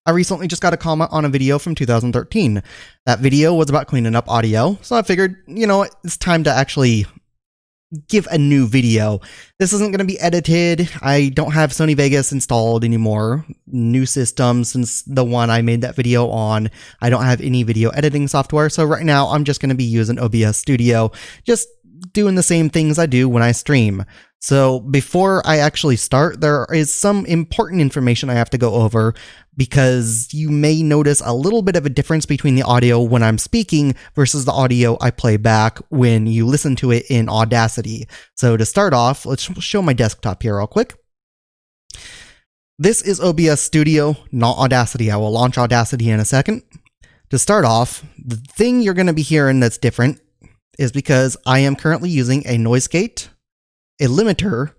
I recently just got a comment on a video from 2013. That video was about cleaning up audio, so I figured, you know, it's time to actually give a new video. This isn't going to be edited. I don't have Sony Vegas installed anymore. New system since the one I made that video on. I don't have any video editing software, so right now I'm just going to be using OBS Studio, just doing the same things I do when I stream. So before I actually start, there is some important information I have to go over because you may notice a little bit of a difference between the audio when I'm speaking versus the audio I play back when you listen to it in Audacity. So to start off, let's show my desktop here real quick. This is OBS Studio, not Audacity. I will launch Audacity in a second. To start off, the thing you're going to be hearing that's different is because I am currently using a noise gate, a limiter,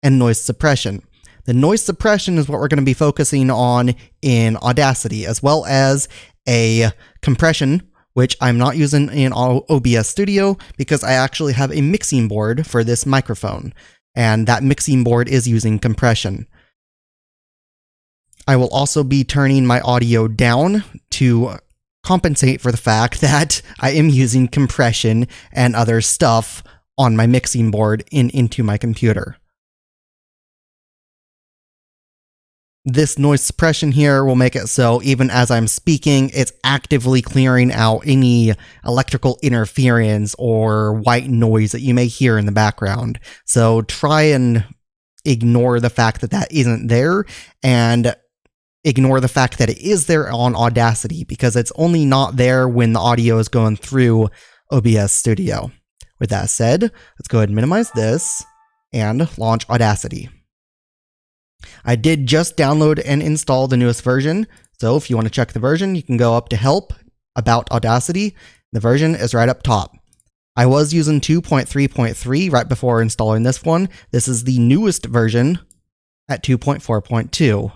and noise suppression. The noise suppression is what we're going to be focusing on in Audacity, as well as a compression, which I'm not using in OBS Studio because I actually have a mixing board for this microphone, and that mixing board is using compression. I will also be turning my audio down to compensate for the fact that I am using compression and other stuff on my mixing board into my computer. This noise suppression here will make it so even as I'm speaking, it's actively clearing out any electrical interference or white noise that you may hear in the background. So try and ignore the fact that that isn't there, and ignore the fact that it is there on Audacity, because it's only not there when the audio is going through OBS Studio. With that said, let's go ahead and minimize this and launch Audacity. I did just download and install the newest version, so if you want to check the version, you can go up to Help, About Audacity. The version is right up top. I was using 2.3.3 right before installing this one. This is the newest version at 2.4.2.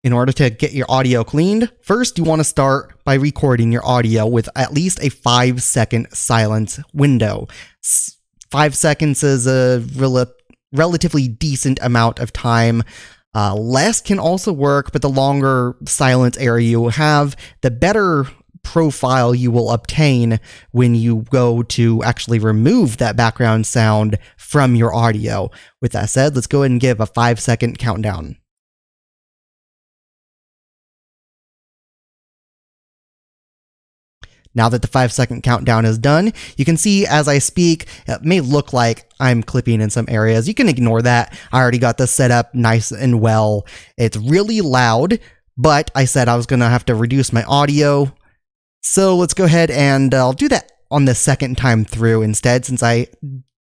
In order to get your audio cleaned, first you want to start by recording your audio with at least a 5-second silence window. 5 seconds is a relatively decent amount of time. Less can also work, but the longer silence area you have, the better profile you will obtain when you go to actually remove that background sound from your audio. With that said, let's go ahead and give a 5-second countdown. Now that the 5-second countdown is done, you can see as I speak, it may look like I'm clipping in some areas. You can ignore that. I already got this set up nice and well. It's really loud, but I said I was going to have to reduce my audio. So let's go ahead and I'll do that on the second time through instead, since I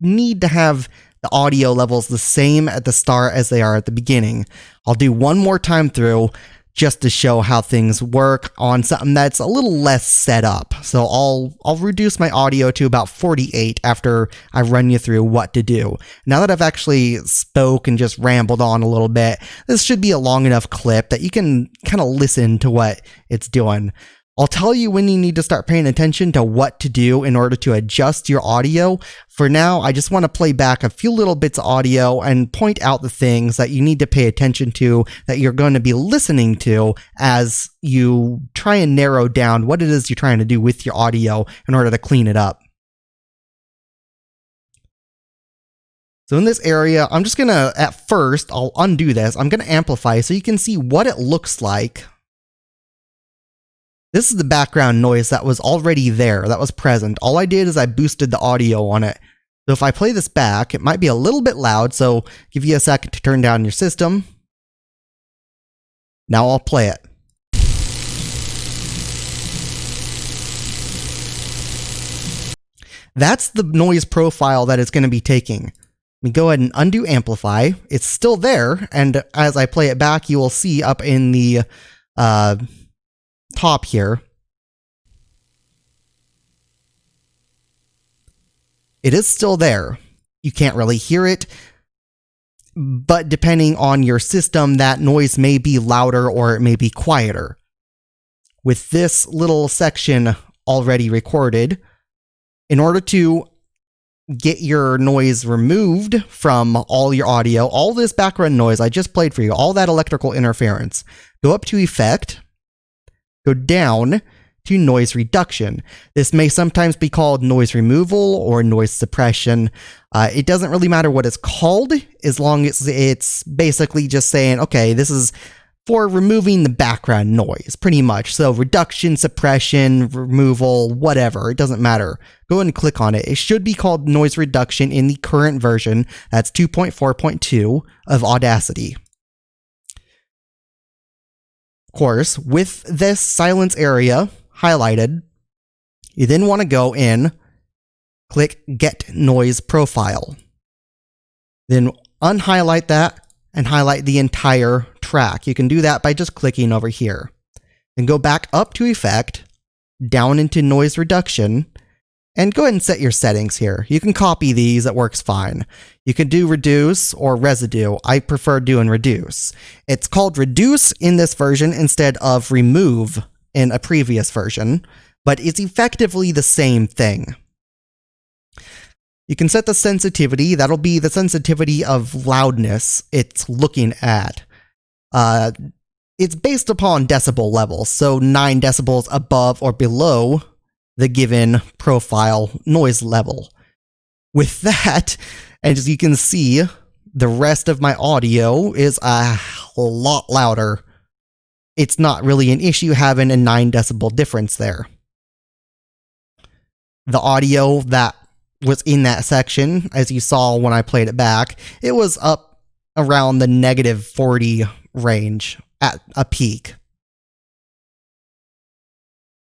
need to have the audio levels the same at the start as they are at the beginning. I'll do one more time through, just to show how things work on something that's a little less set up. So I'll reduce my audio to about 48 after I run you through what to do. Now that I've actually spoke and just rambled on a little bit, this should be a long enough clip that you can kind of listen to what it's doing. I'll tell you when you need to start paying attention to what to do in order to adjust your audio. For now, I just want to play back a few little bits of audio and point out the things that you need to pay attention to that you're going to be listening to as you try and narrow down what it is you're trying to do with your audio in order to clean it up. So in this area, I'm just going to, at first, I'll undo this. I'm going to amplify so you can see what it looks like. This is the background noise that was already there, that was present. All I did is I boosted the audio on it. So if I play this back, it might be a little bit loud, so give you a second to turn down your system. Now I'll play it. That's the noise profile that it's going to be taking. Let me go ahead and undo amplify. It's still there, and as I play it back, you will see up in the top here, it is still there. You can't really hear it, but depending on your system, that noise may be louder or it may be quieter. With this little section already recorded, in order to get your noise removed from all your audio, all this background noise I just played for you, all that electrical interference, go up to Effect, go down to Noise Reduction. This may sometimes be called noise removal or noise suppression. It doesn't really matter what it's called, as long as it's basically just saying, okay, this is for removing the background noise, pretty much. So reduction, suppression, removal, whatever, it doesn't matter. Go ahead and click on it. It should be called noise reduction in the current version. That's 2.4.2 of Audacity. Of course, with this silence area highlighted, you then want to go in, click Get Noise Profile. Then unhighlight that and highlight the entire track. You can do that by just clicking over here. Then go back up to Effect, down into Noise Reduction, and go ahead and set your settings here. You can copy these, it works fine. You can do Reduce or Residue. I prefer doing Reduce. It's called Reduce in this version instead of Remove in a previous version, but it's effectively the same thing. You can set the sensitivity. That'll be the sensitivity of loudness it's looking at. It's based upon decibel levels, so 9 decibels above or below the given profile noise level. With that, as you can see, the rest of my audio is a lot louder. It's not really an issue having a 9 decibel difference there. The audio that was in that section, as you saw when I played it back, it was up around the -40 range at a peak.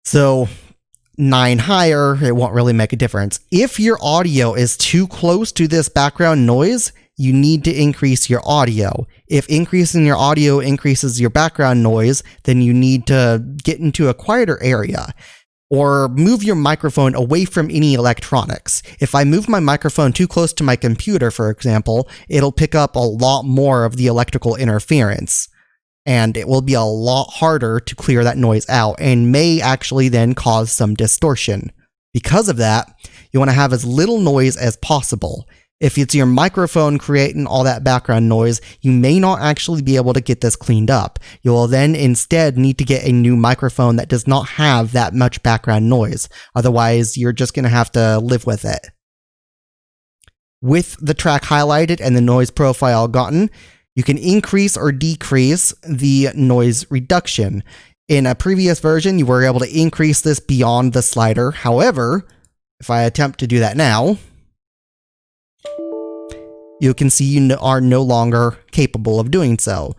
So 9 higher, it won't really make a difference. If your audio is too close to this background noise, you need to increase your audio. If increasing your audio increases your background noise, then you need to get into a quieter area. Or move your microphone away from any electronics. If I move my microphone too close to my computer, for example, it'll pick up a lot more of the electrical interference. And it will be a lot harder to clear that noise out and may actually then cause some distortion. Because of that, you want to have as little noise as possible. If it's your microphone creating all that background noise, you may not actually be able to get this cleaned up. You will then instead need to get a new microphone that does not have that much background noise. Otherwise, you're just going to have to live with it. With the track highlighted and the noise profile gotten, you can increase or decrease the noise reduction. In a previous version, you were able to increase this beyond the slider. However, if I attempt to do that now, you can see you are no longer capable of doing so.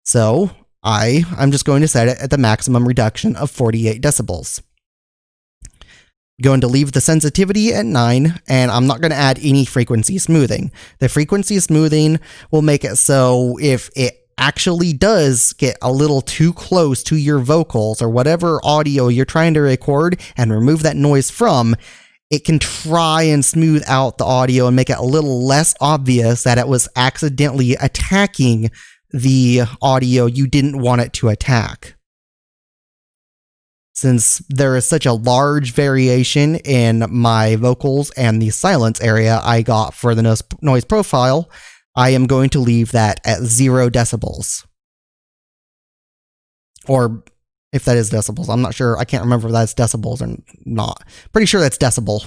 So I'm just going to set it at the maximum reduction of 48 decibels. Going to leave the sensitivity at 9, and I'm not going to add any frequency smoothing. The frequency smoothing will make it so if it actually does get a little too close to your vocals or whatever audio you're trying to record and remove that noise from, it can try and smooth out the audio and make it a little less obvious that it was accidentally attacking the audio you didn't want it to attack. Since there is such a large variation in my vocals and the silence area I got for the noise profile, I am going to leave that at 0 decibels. Or if that is decibels, I'm not sure. I can't remember if that's decibels or not. Pretty sure that's decibel.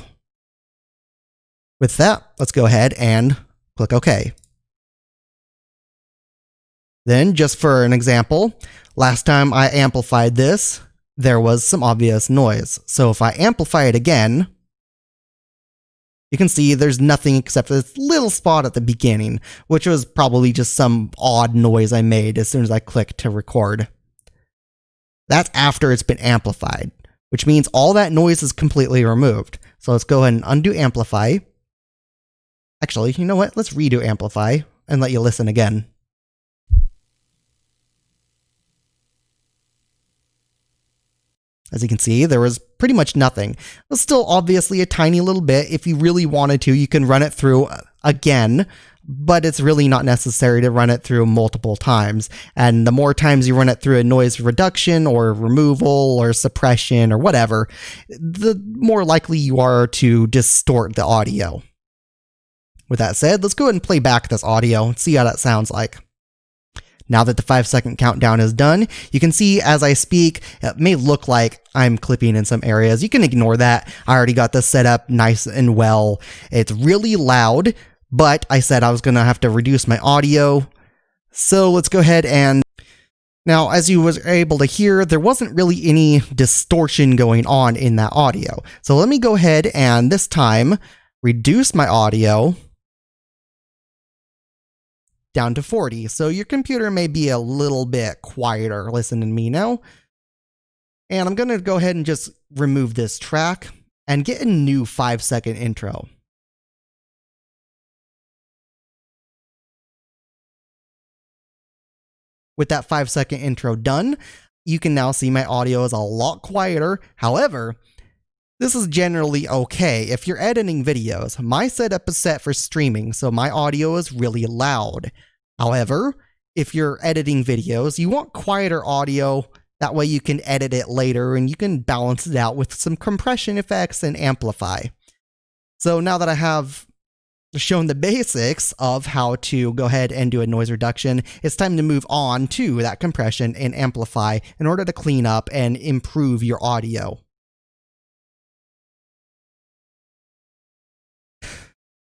With that, let's go ahead and click OK. Then, just for an example, last time I amplified this, there was some obvious noise. So if I amplify it again, you can see there's nothing except this little spot at the beginning, which was probably just some odd noise I made as soon as I clicked to record. That's after it's been amplified, which means all that noise is completely removed. So let's go ahead and undo amplify. Actually, you know what? Let's redo amplify and let you listen again. As you can see, there was pretty much nothing. There's still obviously a tiny little bit. If you really wanted to, you can run it through again, but it's really not necessary to run it through multiple times. And the more times you run it through a noise reduction or removal or suppression or whatever, the more likely you are to distort the audio. With that said, let's go ahead and play back this audio and see how that sounds like. Now that the 5-second countdown is done, you can see as I speak, it may look like I'm clipping in some areas. You can ignore that. I already got this set up nice and well. It's really loud, but I said I was going to have to reduce my audio. So let's go ahead and... Now, as you was able to hear, there wasn't really any distortion going on in that audio. So let me go ahead and this time reduce my audio down to 40. So your computer may be a little bit quieter. Listen to me now. And I'm going to go ahead and just remove this track and get a new 5-second intro. With that 5-second intro done, you can now see my audio is a lot quieter. However, this is generally okay. If you're editing videos, my setup is set for streaming, so my audio is really loud. However, if you're editing videos, you want quieter audio. That way you can edit it later and you can balance it out with some compression effects and amplify. So now that I have shown the basics of how to go ahead and do a noise reduction, it's time to move on to that compression and amplify in order to clean up and improve your audio.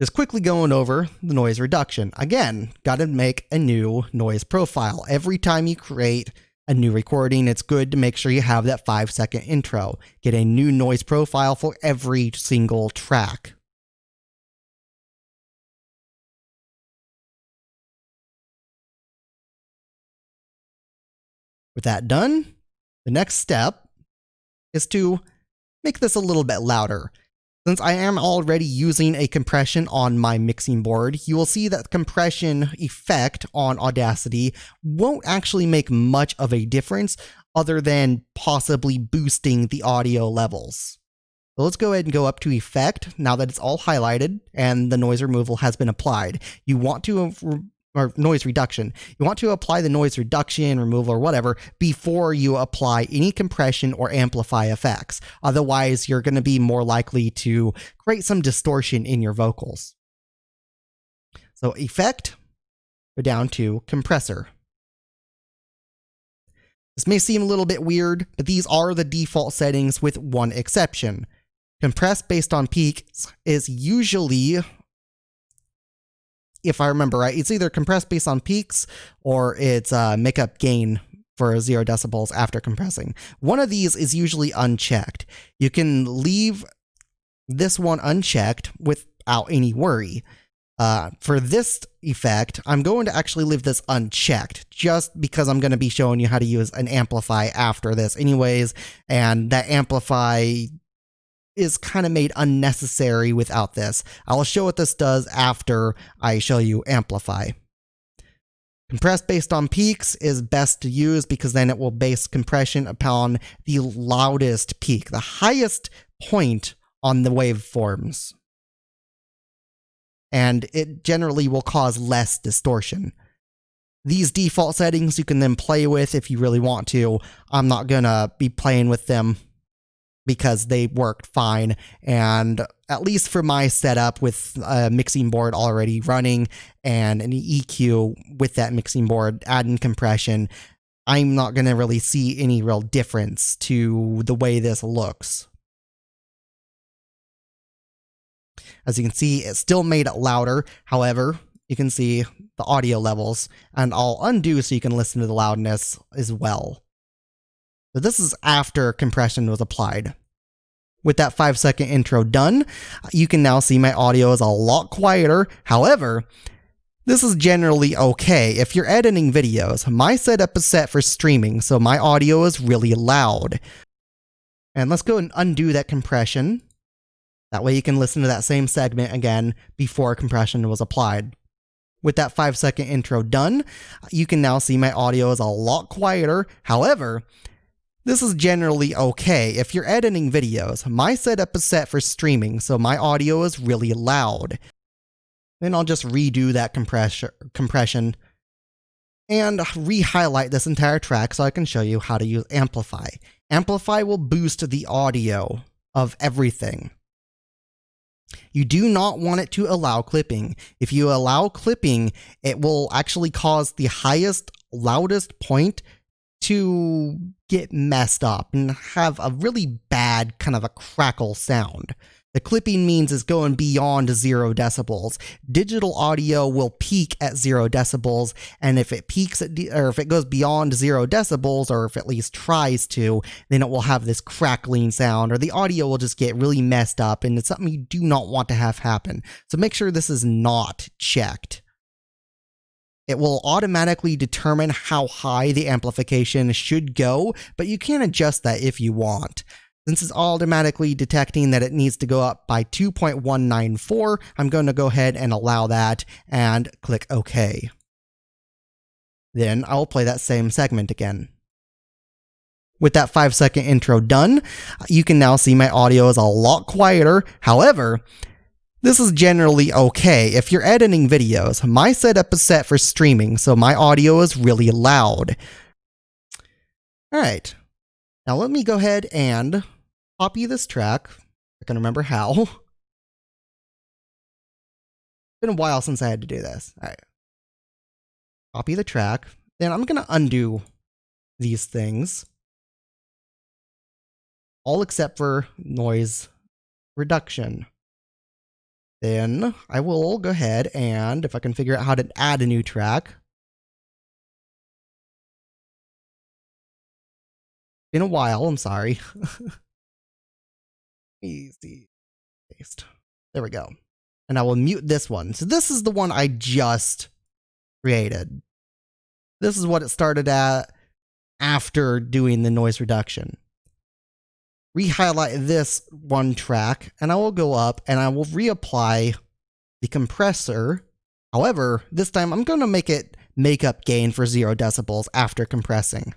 Just quickly going over the noise reduction. Again, got to make a new noise profile. Every time you create a new recording, it's good to make sure you have that 5-second intro. Get a new noise profile for every single track. With that done, the next step is to make this a little bit louder. Since I am already using a compression on my mixing board, you will see that the compression effect on Audacity won't actually make much of a difference other than possibly boosting the audio levels. So let's go ahead and go up to Effect now that it's all highlighted and the noise removal has been applied. You want to or noise reduction. You want to apply the noise reduction, removal, or whatever before you apply any compression or amplify effects. Otherwise, you're going to be more likely to create some distortion in your vocals. So Effect, go down to Compressor. This may seem a little bit weird, but these are the default settings with one exception. Compress based on peaks is usually, if I remember right, it's either compress based on peaks or it's make up gain for 0 decibels after compressing. One of these is usually unchecked. You can leave this one unchecked without any worry. For this effect, I'm going to actually leave this unchecked just because I'm going to be showing you how to use an amplify after this anyways, and that amplify is kind of made unnecessary without this. I'll show what this does after I show you amplify. Compress based on peaks is best to use because then it will base compression upon the loudest peak, the highest point on the waveforms. And it generally will cause less distortion. These default settings you can then play with if you really want to. I'm not gonna be playing with them because they worked fine, and at least for my setup with a mixing board already running and an EQ with that mixing board adding compression, I'm not going to really see any real difference to the way this looks. As you can see, it still made it louder. However, you can see the audio levels, and I'll undo so you can listen to the loudness as well. So this is after compression was applied. With that 5-second intro done, you can now see my audio is a lot quieter. However, this is generally okay. If you're editing videos, my setup is set for streaming, so my audio is really loud. And let's go and undo that compression. That way you can listen to that same segment again before compression was applied. With that 5-second intro done, you can now see my audio is a lot quieter. However, this is generally okay. If you're editing videos, my setup is set for streaming, so my audio is really loud. Then I'll just redo that compression and re-highlight this entire track so I can show you how to use Amplify. Amplify will boost the audio of everything. You do not want it to allow clipping. If you allow clipping, it will actually cause the highest, loudest point to get messed up and have a really bad kind of a crackle sound. The clipping means it's going beyond 0 decibels. Digital audio will peak at 0 decibels, and if it peaks at, or if it goes beyond 0 decibels, or if it at least tries to, then it will have this crackling sound, or the audio will just get really messed up, and it's something you do not want to have happen. So make sure this is not checked. It will automatically determine how high the amplification should go, but you can adjust that if you want. Since it's automatically detecting that it needs to go up by 2.194, I'm going to go ahead and allow that and click OK. Then I'll play that same segment again. With that 5-second intro done, you can now see my audio is a lot quieter. However, this is generally okay. If you're editing videos, my setup is set for streaming, so my audio is really loud. Alright, now let me go ahead and copy this track. I can remember how. It's been a while since I had to do this. Alright. Copy the track. Then I'm going to undo these things. All except for noise reduction. Then I will go ahead and, if I can figure out how to add a new track. Been a while, I'm sorry. Easy. Paste. There we go. And I will mute this one. So this is the one I just created. This is what it started at after doing the noise reduction. Rehighlight this one track, and I will go up and I will reapply the compressor. However, this time I'm going to make it makeup gain for 0 decibels after compressing.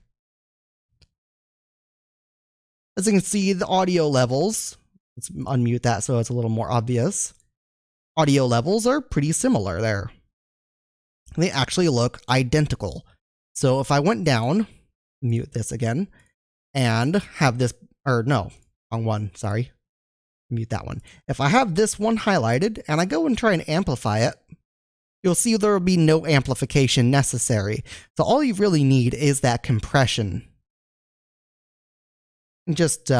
As you can see, the audio levels, let's unmute that so it's a little more obvious. Audio levels are pretty similar there. They actually look identical. So if I went down, mute this again, and have this, or no, wrong one, sorry. Mute that one. If I have this one highlighted and I go and try and amplify it, you'll see there will be no amplification necessary. So all you really need is that compression. And just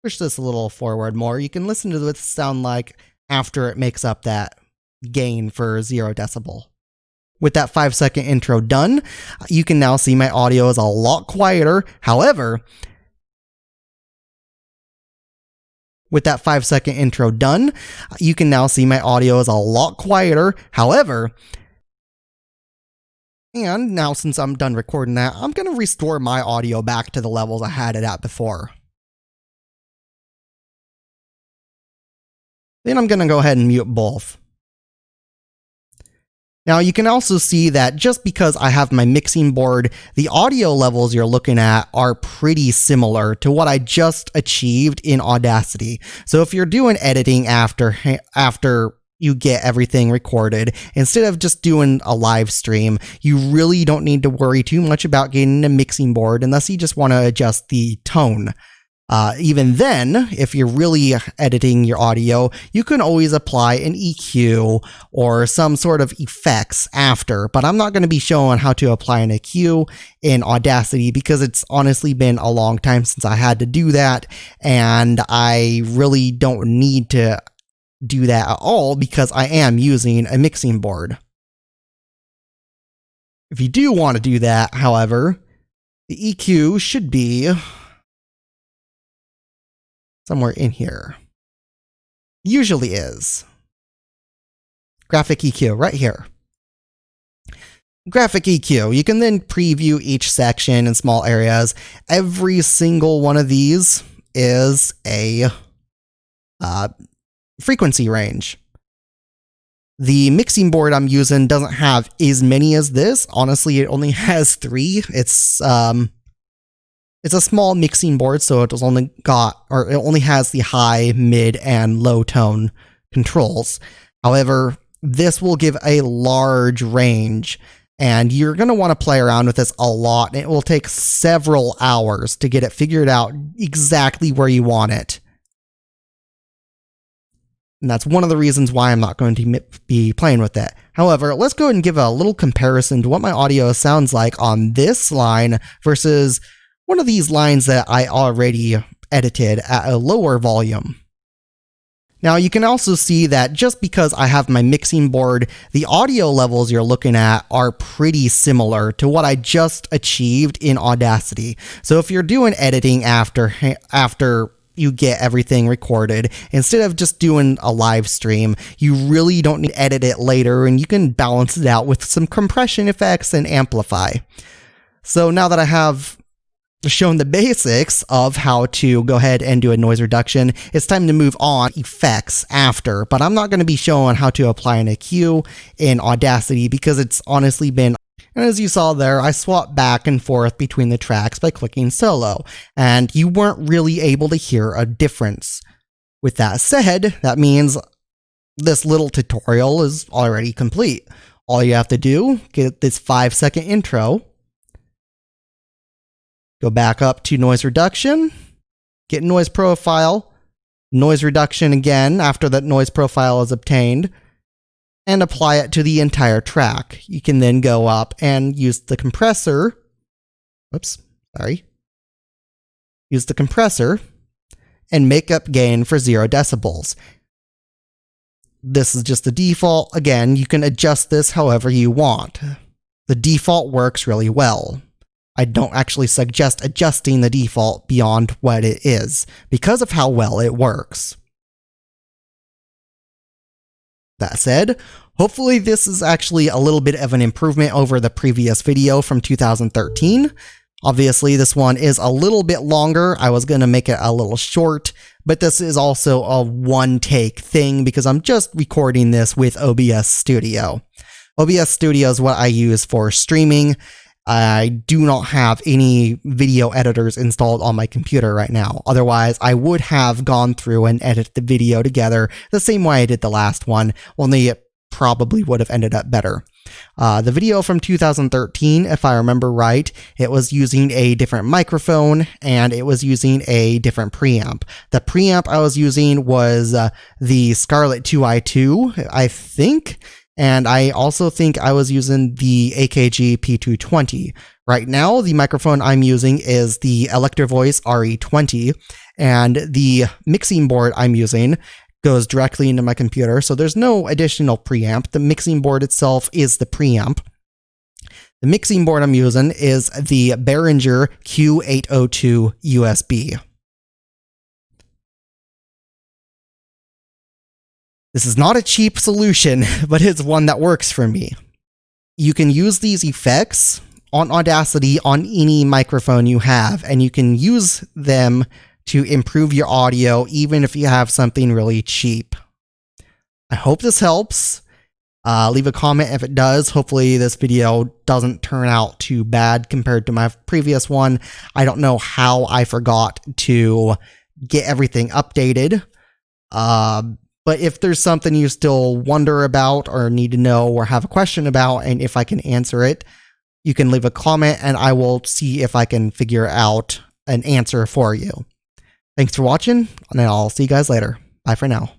push this a little forward more. You can listen to what it sound like after it makes up that gain for 0 decibel. With that 5-second intro done, you can now see my audio is a lot quieter. However, with that 5-second intro done, you can now see my audio is a lot quieter. However, and now since I'm done recording that, I'm going to restore my audio back to the levels I had it at before. Then I'm going to go ahead and mute both. Now you can also see that just because I have my mixing board, the audio levels you're looking at are pretty similar to what I just achieved in Audacity. So if you're doing editing after you get everything recorded, instead of just doing a live stream, you really don't need to worry too much about getting a mixing board unless you just want to adjust the tone. Even then, if you're really editing your audio, you can always apply an EQ or some sort of effects after, but I'm not going to be showing how to apply an EQ in Audacity because it's honestly been a long time since I had to do that, and I really don't need to do that at all because I am using a mixing board. If you do want to do that, however, the EQ should be somewhere in here. Usually is. Graphic EQ, right here. Graphic EQ. You can then preview each section in small areas. Every single one of these is a frequency range. The mixing board I'm using doesn't have as many as this. Honestly, it only has 3. It's a small mixing board, so it only has the high, mid, and low tone controls. However, this will give a large range, and you're going to want to play around with this a lot, and it will take several hours to get it figured out exactly where you want it. And that's one of the reasons why I'm not going to be playing with it. However, let's go ahead and give a little comparison to what my audio sounds like on this line versus one of these lines that I already edited at a lower volume. Now you can also see that just because I have my mixing board, the audio levels you're looking at are pretty similar to what I just achieved in Audacity. So if you're doing editing after you get everything recorded, instead of just doing a live stream, you really don't need to edit it later, and you can balance it out with some compression effects and amplify. So now that I have shown the basics of how to go ahead and do a noise reduction, it's time to move on effects after, but I'm not going to be showing how to apply an EQ in Audacity because it's honestly been, and as you saw there, I swapped back and forth between the tracks by clicking solo, and you weren't really able to hear a difference. With that said, that means this little tutorial is already complete. All you have to do, get this 5-second intro, go back up to noise reduction, get noise profile, noise reduction again after that noise profile is obtained, and apply it to the entire track. You can then go up and use the compressor. Use the compressor and make up gain for 0 decibels. This is just the default. Again, you can adjust this however you want. The default works really well. I don't actually suggest adjusting the default beyond what it is because of how well it works. That said, hopefully this is actually a little bit of an improvement over the previous video from 2013. Obviously, this one is a little bit longer. I was going to make it a little short, but this is also a one-take thing because I'm just recording this with OBS Studio. OBS Studio is what I use for streaming. I do not have any video editors installed on my computer right now. Otherwise, I would have gone through and edited the video together the same way I did the last one, only it probably would have ended up better. The video from 2013, if I remember right, it was using a different microphone and it was using a different preamp. The preamp I was using was the Scarlett 2i2, I think. And I also think I was using the AKG P220. Right now, the microphone I'm using is the Electrovoice RE20, and the mixing board I'm using goes directly into my computer, so there's no additional preamp. The mixing board itself is the preamp. The mixing board I'm using is the Behringer Q802 USB. This is not a cheap solution, but it's one that works for me. You can use these effects on Audacity on any microphone you have, and you can use them to improve your audio even if you have something really cheap. I hope this helps. Leave a comment if it does. Hopefully this video doesn't turn out too bad compared to my previous one. I don't know how I forgot to get everything updated. But if there's something you still wonder about or need to know or have a question about, and if I can answer it, you can leave a comment and I will see if I can figure out an answer for you. Thanks for watching, and I'll see you guys later. Bye for now.